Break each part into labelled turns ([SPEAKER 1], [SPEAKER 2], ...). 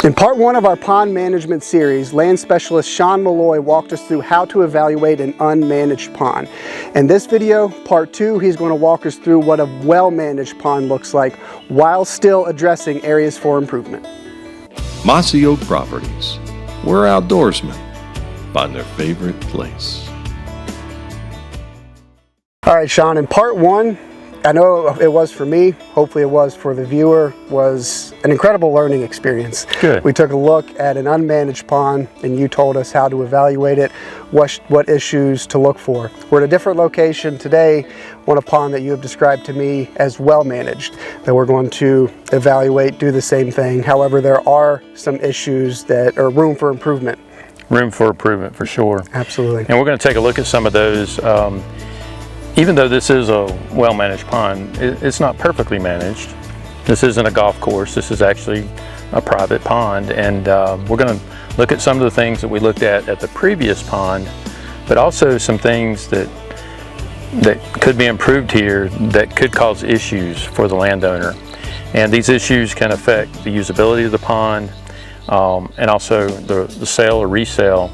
[SPEAKER 1] In part one of our pond management series, land specialist Sean Maloy walked us through how to evaluate an unmanaged pond. In this video, part two, he's going to walk us through what a well-managed pond looks like while still addressing areas for improvement.
[SPEAKER 2] Mossy Oak Properties, where outdoorsmen find their favorite place.
[SPEAKER 1] All right, Sean, in part one, I know it was for me, hopefully it was for the viewer, was an incredible learning experience.
[SPEAKER 3] Good.
[SPEAKER 1] We took a look at an unmanaged pond and you told us how to evaluate it, what issues to look for. We're at a different location today on a pond that you have described to me as well managed, that we're going to evaluate, do the same thing. However, there are some issues that are room for improvement.
[SPEAKER 3] Room for improvement, for sure.
[SPEAKER 1] Absolutely.
[SPEAKER 3] And we're going to take a look at some of those. Even though this is a well-managed pond, it's not perfectly managed. This isn't a golf course. This is actually a private pond. And we're going to look at some of the things that we looked at the previous pond, but also some things that could be improved here that could cause issues for the landowner. And these issues can affect the usability of the pond and also the sale or resale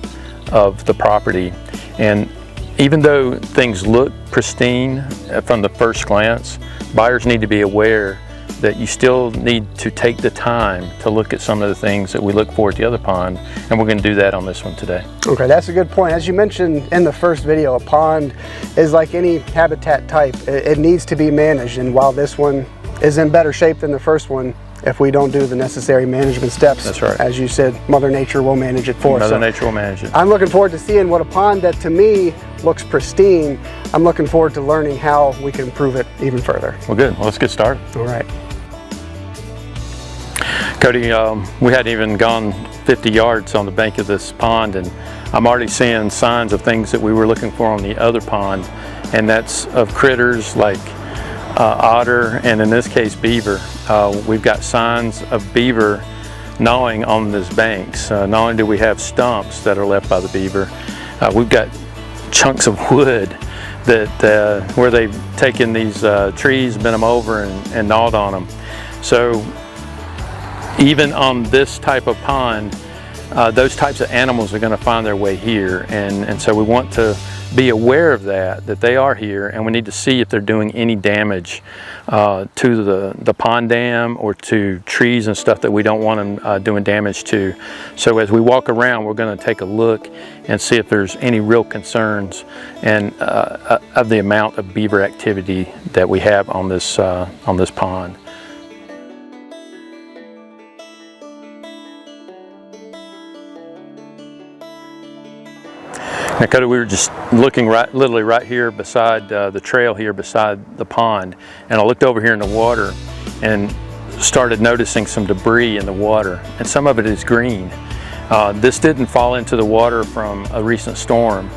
[SPEAKER 3] of the property. And even though things look pristine from the first glance, buyers need to be aware that you still need to take the time to look at some of the things that we look for at the other pond, and we're going to do that on this one today.
[SPEAKER 1] Okay, that's a good point. As you mentioned in the first video, a pond is like any habitat type. It needs to be managed, and while this one is in better shape than the first one, if we don't do the necessary management steps,
[SPEAKER 3] that's right.
[SPEAKER 1] As you said, Mother Nature will manage it for us.
[SPEAKER 3] Mother Nature will manage it.
[SPEAKER 1] I'm looking forward to seeing what a pond that to me looks pristine. I'm looking forward to learning how we can improve it even further.
[SPEAKER 3] Well, good. Well, let's get started.
[SPEAKER 1] All right.
[SPEAKER 3] Cody, we hadn't even gone 50 yards on the bank of this pond, and I'm already seeing signs of things that we were looking for on the other pond, and that's of critters like otter, and in this case beaver. We've got signs of beaver gnawing on these banks. Not only do we have stumps that are left by the beaver, we've got chunks of wood that where they've taken these trees, bent them over and gnawed on them. So even on this type of pond, those types of animals are going to find their way here, and so we want to be aware of that they are here, and we need to see if they're doing any damage to the pond dam or to trees and stuff that we don't want them doing damage to. So as we walk around, we're going to take a look and see if there's any real concerns and of the amount of beaver activity that we have on this pond. Now, Cody, we were just looking literally right here beside the trail here beside the pond, and I looked over here in the water and started noticing some debris in the water, and some of it is green. This didn't fall into the water from a recent storm.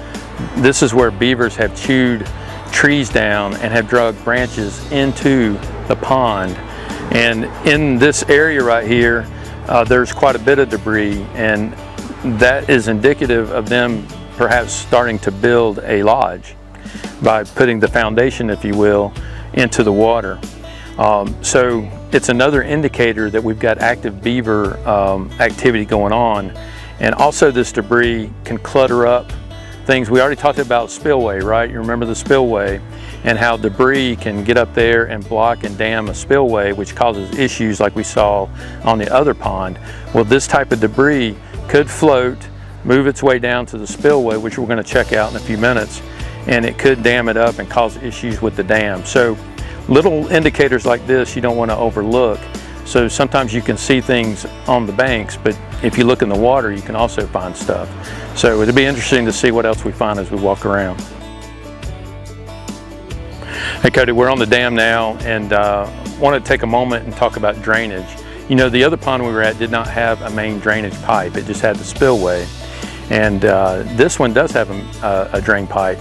[SPEAKER 3] This is where beavers have chewed trees down and have dragged branches into the pond. And in this area right here, there's quite a bit of debris, and that is indicative of them perhaps starting to build a lodge by putting the foundation, if you will, into the water. So it's another indicator that we've got active beaver activity going on. And also this debris can clutter up things. We already talked about spillway, right? You remember the spillway and how debris can get up there and block and dam a spillway, which causes issues like we saw on the other pond. Well, this type of debris could float, move its way down to the spillway, which we're going to check out in a few minutes, and it could dam it up and cause issues with the dam. So little indicators like this you don't want to overlook. So sometimes you can see things on the banks, but if you look in the water you can also find stuff. So it'll be interesting to see what else we find as we walk around. Hey Cody, we're on the dam now, and want to take a moment and talk about drainage. You know, the other pond we were at did not have a main drainage pipe, it just had the spillway. And this one does have a drain pipe,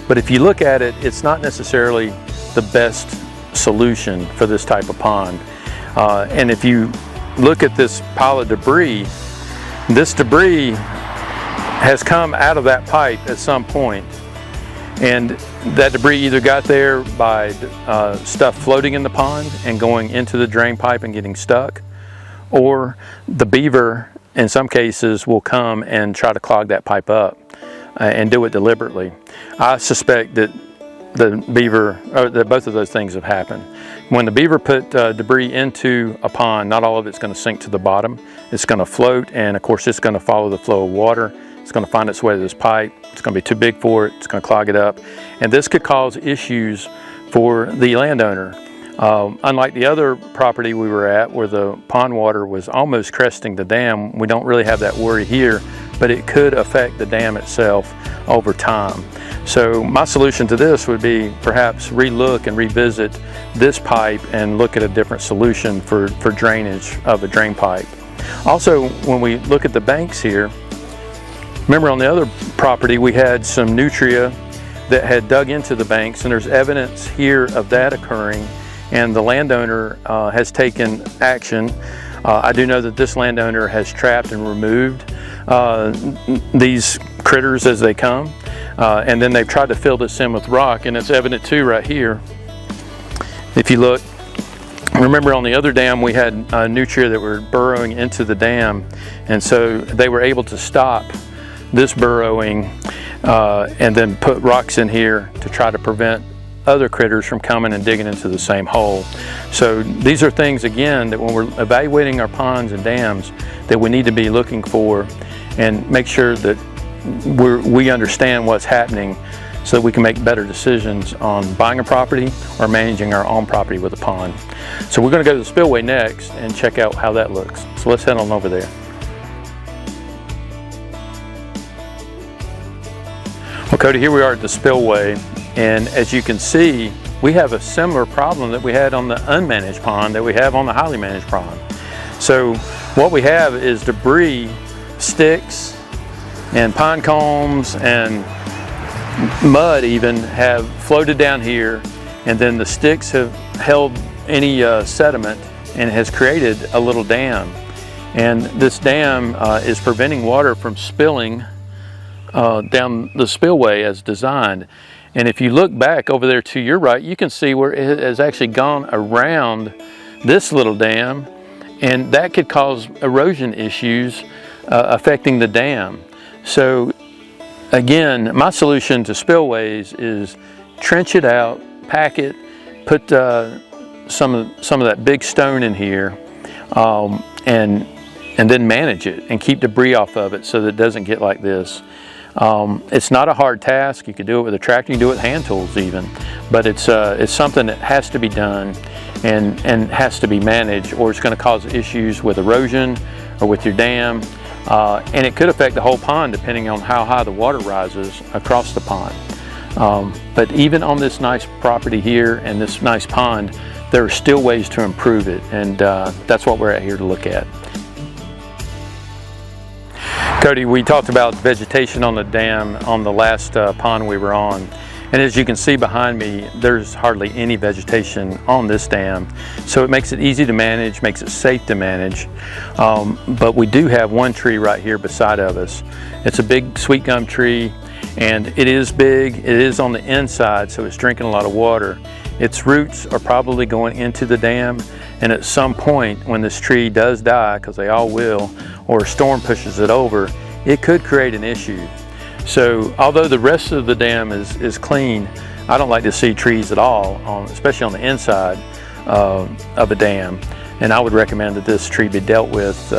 [SPEAKER 3] but if you look at it, it's not necessarily the best solution for this type of pond. And if you look at this pile of debris, this debris has come out of that pipe at some point, and that debris either got there by stuff floating in the pond and going into the drain pipe and getting stuck, or the beaver in some cases will come and try to clog that pipe up and do it deliberately. I suspect that that both of those things have happened. When the beaver put debris into a pond, not all of it's going to sink to the bottom. It's going to float, and of course it's going to follow the flow of water. It's going to find its way to this pipe. It's going to be too big for it. It's going to clog it up, and this could cause issues for the landowner. Unlike the other property we were at where the pond water was almost cresting the dam, we don't really have that worry here, but it could affect the dam itself over time. So my solution to this would be perhaps relook and revisit this pipe and look at a different solution for drainage of a drain pipe. Also, when we look at the banks here, remember on the other property we had some nutria that had dug into the banks, and there's evidence here of that occurring, and the landowner has taken action. I do know that this landowner has trapped and removed these critters as they come, and then they've tried to fill this in with rock, and it's evident too right here. If you look, remember on the other dam we had nutria that were burrowing into the dam, and so they were able to stop this burrowing and then put rocks in here to try to prevent other critters from coming and digging into the same hole. So these are things, again, that when we're evaluating our ponds and dams that we need to be looking for and make sure that we understand what's happening so that we can make better decisions on buying a property or managing our own property with a pond. So we're going to go to the spillway next and check out how that looks. So let's head on over there. Well, Cody, here we are at the spillway, and as you can see, we have a similar problem that we had on the unmanaged pond that we have on the highly managed pond. So what we have is debris, sticks, and pine cones and mud even have floated down here, and then the sticks have held any sediment and has created a little dam. And this dam is preventing water from spilling down the spillway as designed. And if you look back over there to your right, you can see where it has actually gone around this little dam, and that could cause erosion issues affecting the dam. So again, my solution to spillways is trench it out, pack it, put some of that big stone in here, and then manage it and keep debris off of it so that it doesn't get like this. It's not a hard task. You can do it with a tractor, you can do it with hand tools even, but it's something that has to be done and has to be managed, or it's going to cause issues with erosion or with your dam, and it could affect the whole pond depending on how high the water rises across the pond. But even on this nice property here and this nice pond, there are still ways to improve it, and that's what we're at here to look at. Cody, we talked about vegetation on the dam on the last pond we were on, and as you can see behind me, there's hardly any vegetation on this dam, so it makes it easy to manage, makes it safe to manage. But we do have one tree right here beside of us. It's a big sweet gum tree, and it is big. It is on the inside, so it's drinking a lot of water. Its roots are probably going into the dam, and at some point when this tree does die, because they all will, or a storm pushes it over, it could create an issue. So although the rest of the dam is clean, I don't like to see trees at all, especially on the inside of a dam, and I would recommend that this tree be dealt with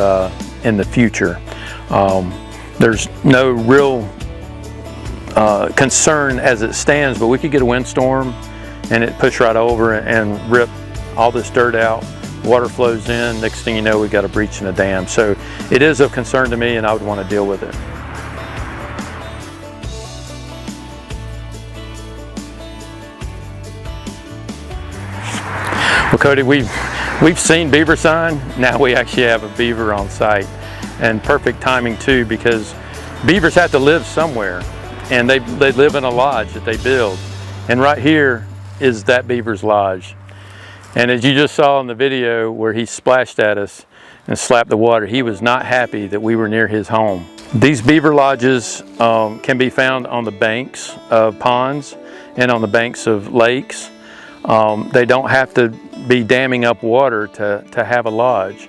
[SPEAKER 3] in the future. There's no real concern as it stands, but we could get a windstorm and it push right over and rip all this dirt out. Water flows in, next thing you know we got a breach in the dam. So it is of concern to me, and I would want to deal with it. Well, Cody, we've seen beaver sign. Now we actually have a beaver on site, and perfect timing too, because beavers have to live somewhere, and they live in a lodge that they build, and right here is that beaver's lodge. And as you just saw in the video where he splashed at us and slapped the water, he was not happy that we were near his home. These beaver lodges can be found on the banks of ponds and on the banks of lakes. They don't have to be damming up water to have a lodge.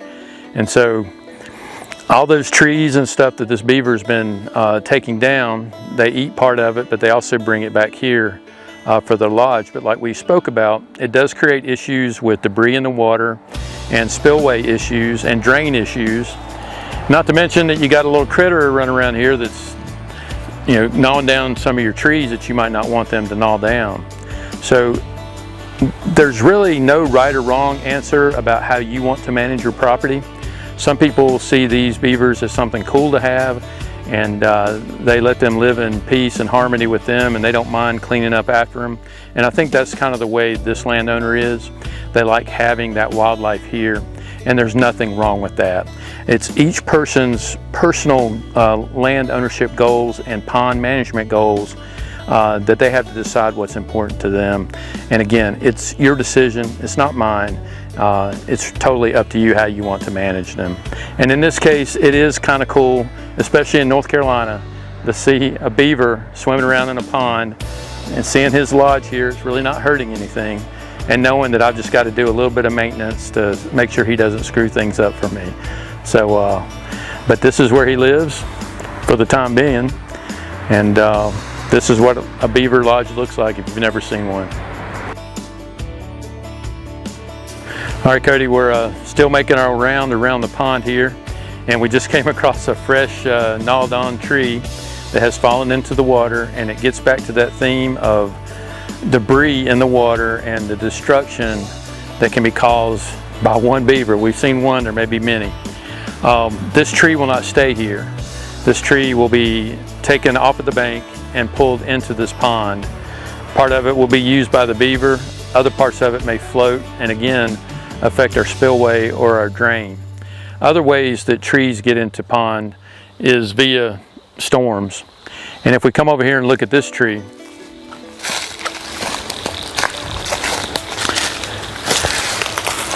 [SPEAKER 3] And so all those trees and stuff that this beaver's been taking down, they eat part of it, but they also bring it back here for the lodge. But like we spoke about, it does create issues with debris in the water and spillway issues and drain issues. Not to mention that you got a little critter running around here that's, you know, gnawing down some of your trees that you might not want them to gnaw down. So there's really no right or wrong answer about how you want to manage your property. Some people see these beavers as something cool to have, and they let them live in peace and harmony with them, and they don't mind cleaning up after them. And I think that's kind of the way this landowner is. They like having that wildlife here, and there's nothing wrong with that. It's each person's personal land ownership goals and pond management goals that they have to decide what's important to them. And again, it's your decision, it's not mine. It's totally up to you how you want to manage them. And in this case, it is kind of cool, especially in North Carolina, to see a beaver swimming around in a pond and seeing his lodge here. It's really not hurting anything, and knowing that I've just got to do a little bit of maintenance to make sure he doesn't screw things up for me. So, but this is where he lives for the time being, and this is what a beaver lodge looks like if you've never seen one. All right, Cody, we're still making our round around the pond here, and we just came across a fresh gnawed on tree that has fallen into the water, and it gets back to that theme of debris in the water and the destruction that can be caused by one beaver. We've seen one, there may be many. This tree will not stay here. This tree will be taken off of the bank and pulled into this pond. Part of it will be used by the beaver, other parts of it may float and again affect our spillway or our drain. Other ways that trees get into pond is via storms. And if we come over here and look at this tree,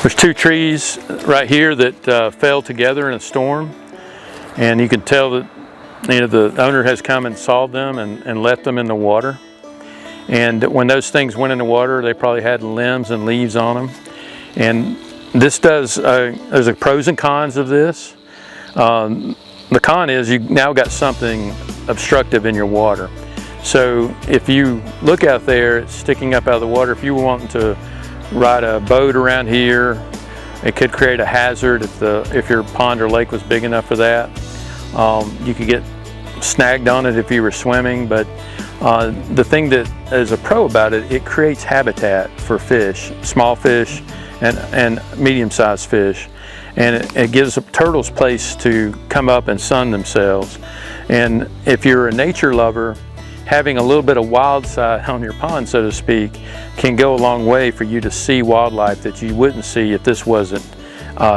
[SPEAKER 3] there's two trees right here that fell together in a storm, and you can tell that, you know, the owner has come and sawed them and left them in the water. And when those things went in the water, they probably had limbs and leaves on them. And this does, there's a pros and cons of this. The con is you now got something obstructive in your water. So if you look out there, it's sticking up out of the water. If you were wanting to ride a boat around here, it could create a hazard if your pond or lake was big enough for that. You could get snagged on it if you were swimming, but the thing that is a pro about it, it creates habitat for fish, small fish and medium-sized fish. And it gives turtles place to come up and sun themselves. And if you're a nature lover, having a little bit of wild side on your pond, so to speak, can go a long way for you to see wildlife that you wouldn't see if this wasn't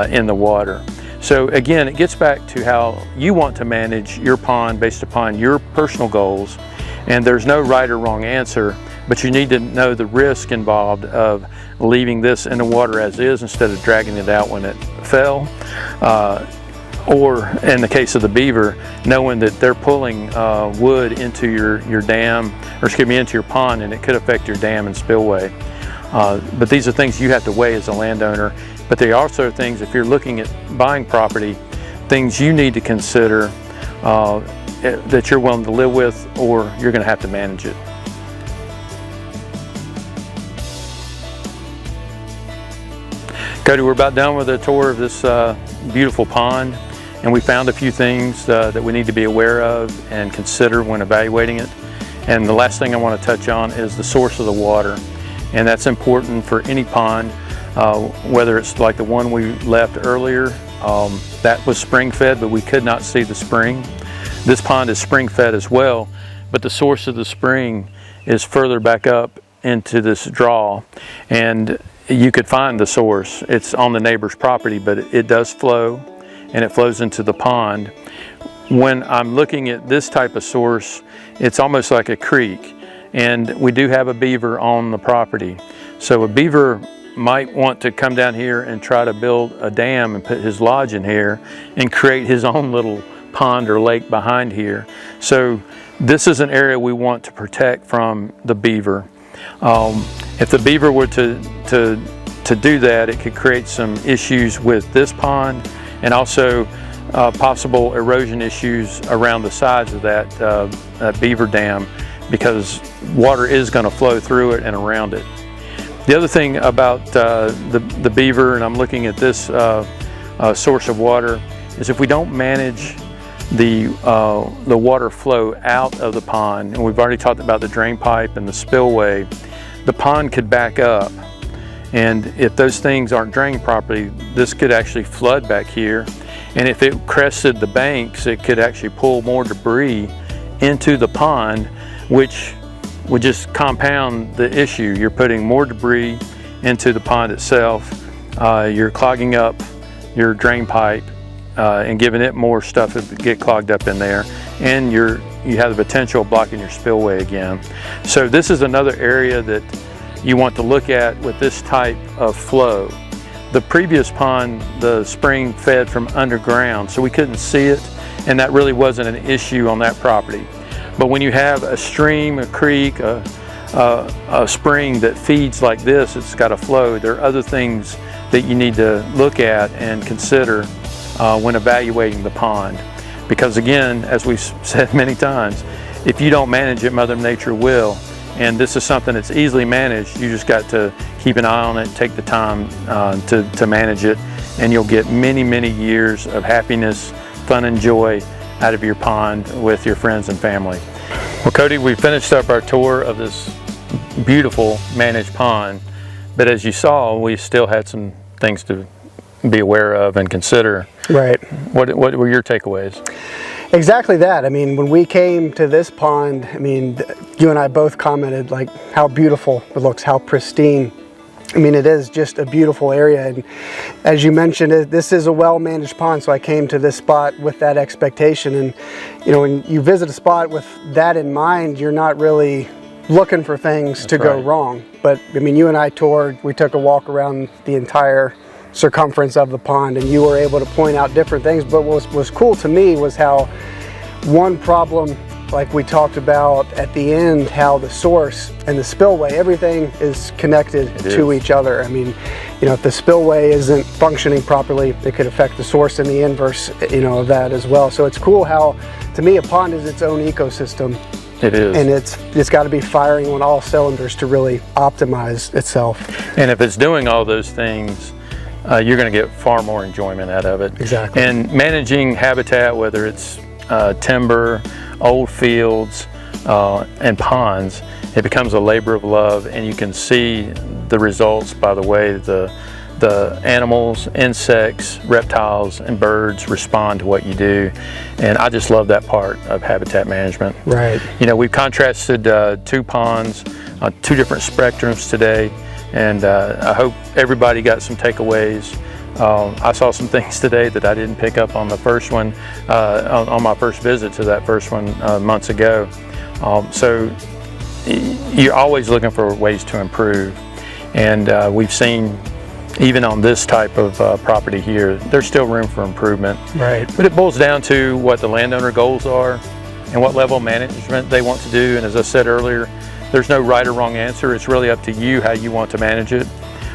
[SPEAKER 3] in the water. So again, it gets back to how you want to manage your pond based upon your personal goals. And there's no right or wrong answer, but you need to know the risk involved of leaving this in the water as is instead of dragging it out when it fell. Or in the case of the beaver, knowing that they're pulling wood into your dam, or excuse me, into your pond, and it could affect your dam and spillway. But these are things you have to weigh as a landowner. But they are also things, if you're looking at buying property, things you need to consider that you're willing to live with, or you're going to have to manage it. Cody, we're about done with a tour of this beautiful pond, and we found a few things that we need to be aware of and consider when evaluating it. And the last thing I want to touch on is the source of the water, and that's important for any pond, whether it's like the one we left earlier. That was spring fed, but we could not see the spring. This pond is spring fed as well, but the source of the spring is further back up into this draw, and you could find the source. It's on the neighbor's property, but it does flow, and it flows into the pond. When I'm looking at this type of source, it's almost like a creek, and we do have a beaver on the property. So a beaver might want to come down here and try to build a dam and put his lodge in here and create his own little pond or lake behind here. So this is an area we want to protect from the beaver. If the beaver were to do that, it could create some issues with this pond and also possible erosion issues around the sides of that beaver dam, because water is going to flow through it and around it. The other thing about the beaver, and I'm looking at this source of water, is if we don't manage the water flow out of the pond, and we've already talked about the drain pipe and the spillway, the pond could back up. And if those things aren't drained properly, this could actually flood back here. And if it crested the banks, it could actually pull more debris into the pond, which would just compound the issue. You're putting more debris into the pond itself. You're clogging up your drain pipe and giving it more stuff to get clogged up in there. And you have the potential of blocking your spillway again. So this is another area that you want to look at with this type of flow. The previous pond, the spring fed from underground, so we couldn't see it, and that really wasn't an issue on that property. But when you have a stream, a creek, a spring that feeds like this, it's got a flow, there are other things that you need to look at and consider when evaluating the pond. Because again, as we've said many times, if you don't manage it, Mother Nature will. And this is something that's easily managed. You just got to keep an eye on it, take the time to manage it, and you'll get many, many years of happiness, fun, and joy out of your pond with your friends and family. Well, Cody, we finished up our tour of this beautiful managed pond, but as you saw, we still had some things to be aware of and consider.
[SPEAKER 1] Right.
[SPEAKER 3] What were your takeaways?
[SPEAKER 1] Exactly that. I mean, when we came to this pond, I mean, you and I both commented like how beautiful it looks, how pristine. I mean, it is just a beautiful area. And as you mentioned, this is a well-managed pond, so I came to this spot with that expectation. And, you know, when you visit a spot with that in mind, you're not really looking for things to go wrong. But, I mean, you and I toured, we took a walk around the entire circumference of the pond, and you were able to point out different things. But what was cool to me was how one problem, like we talked about at the end, how the source and the spillway, everything is connected to each other. I mean, you know, if the spillway isn't functioning properly, it could affect the source and the inverse, you know, of that as well. So it's cool how, to me, a pond is its own ecosystem.
[SPEAKER 3] It is.
[SPEAKER 1] And it's got to be firing on all cylinders to really optimize itself.
[SPEAKER 3] And if it's doing all those things, you're going to get far more enjoyment out of it.
[SPEAKER 1] Exactly.
[SPEAKER 3] And managing habitat, whether it's timber, old fields, and ponds, it becomes a labor of love, and you can see the results by the way the animals, insects, reptiles, and birds respond to what you do. And I just love that part of habitat management.
[SPEAKER 1] Right.
[SPEAKER 3] You know, we've contrasted two ponds on two different spectrums today, and I hope everybody got some takeaways. I saw some things today that I didn't pick up on the first one, on my first visit to that first one months ago. So you're always looking for ways to improve. And we've seen, even on this type of property here, there's still room for improvement.
[SPEAKER 1] Right.
[SPEAKER 3] But it boils down to what the landowner goals are and what level of management they want to do. And as I said earlier, there's no right or wrong answer. It's really up to you how you want to manage it.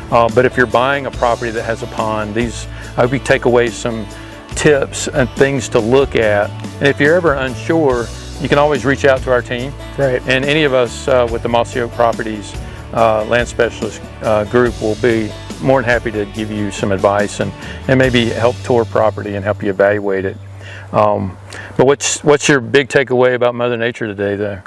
[SPEAKER 3] But if you're buying a property that has a pond, I hope you take away some tips and things to look at. And if you're ever unsure, you can always reach out to our team.
[SPEAKER 1] Right.
[SPEAKER 3] And any of us with the Mossy Oak Properties land specialist group will be more than happy to give you some advice and maybe help tour property and help you evaluate it. But what's your big takeaway about Mother Nature today there?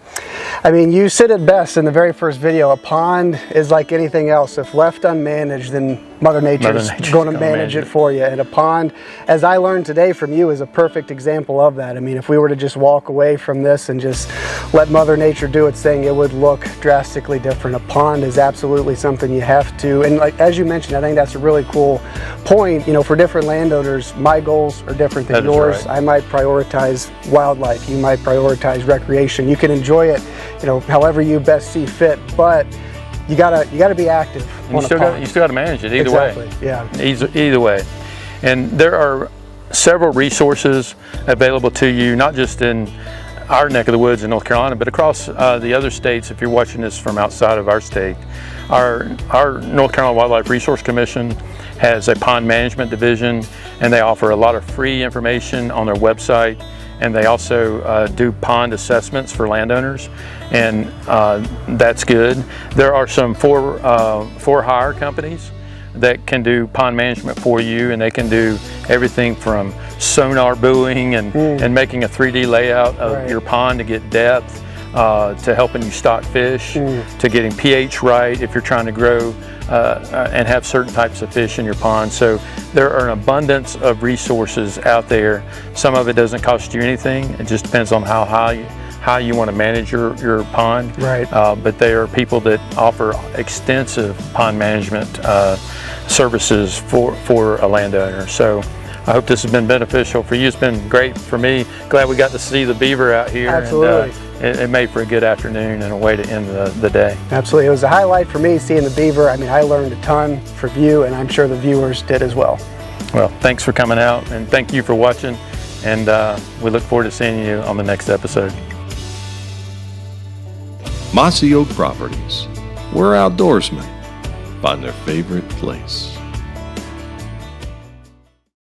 [SPEAKER 1] I mean, you said it best in the very first video. A pond is like anything else. If left unmanaged, then Mother Nature's going to manage it for you. And a pond, as I learned today from you, is a perfect example of that. I mean, if we were to just walk away from this and just let Mother Nature do its thing, it would look drastically different. A pond is absolutely something you have to, and like as you mentioned, I think that's a really cool point. You know, for different landowners, my goals are different than yours. Right. I might prioritize wildlife. You might prioritize recreation. You can enjoy it, you know, however you best see fit, but you gotta be active.
[SPEAKER 3] You still got to manage it either way.
[SPEAKER 1] Yeah.
[SPEAKER 3] Either way. And there are several resources available to you, not just in our neck of the woods in North Carolina, but across the other states. If you're watching this from outside of our state, our North Carolina Wildlife Resource Commission has a pond management division, and they offer a lot of free information on their website. And they also do pond assessments for landowners, and that's good. There are some for-hire companies that can do pond management for you, and they can do everything from sonar buoying and making a 3D layout of your pond to get depth, to helping you stock fish, to getting pH right if you're trying to grow and have certain types of fish in your pond. So there are an abundance of resources out there. Some of it doesn't cost you anything. It just depends on how you want to manage your pond.
[SPEAKER 1] Right.
[SPEAKER 3] But there are people that offer extensive pond management services for a landowner. So I hope this has been beneficial for you. It's been great for me. Glad we got to see the beaver out here.
[SPEAKER 1] Absolutely.
[SPEAKER 3] And it made for a good afternoon and a way to end the day.
[SPEAKER 1] Absolutely. It was a highlight for me seeing the beaver. I mean, I learned a ton from you, and I'm sure the viewers did as well.
[SPEAKER 3] Well, thanks for coming out, and thank you for watching, and we look forward to seeing you on the next episode.
[SPEAKER 2] Mossy Oak Properties, where outdoorsmen find their favorite place.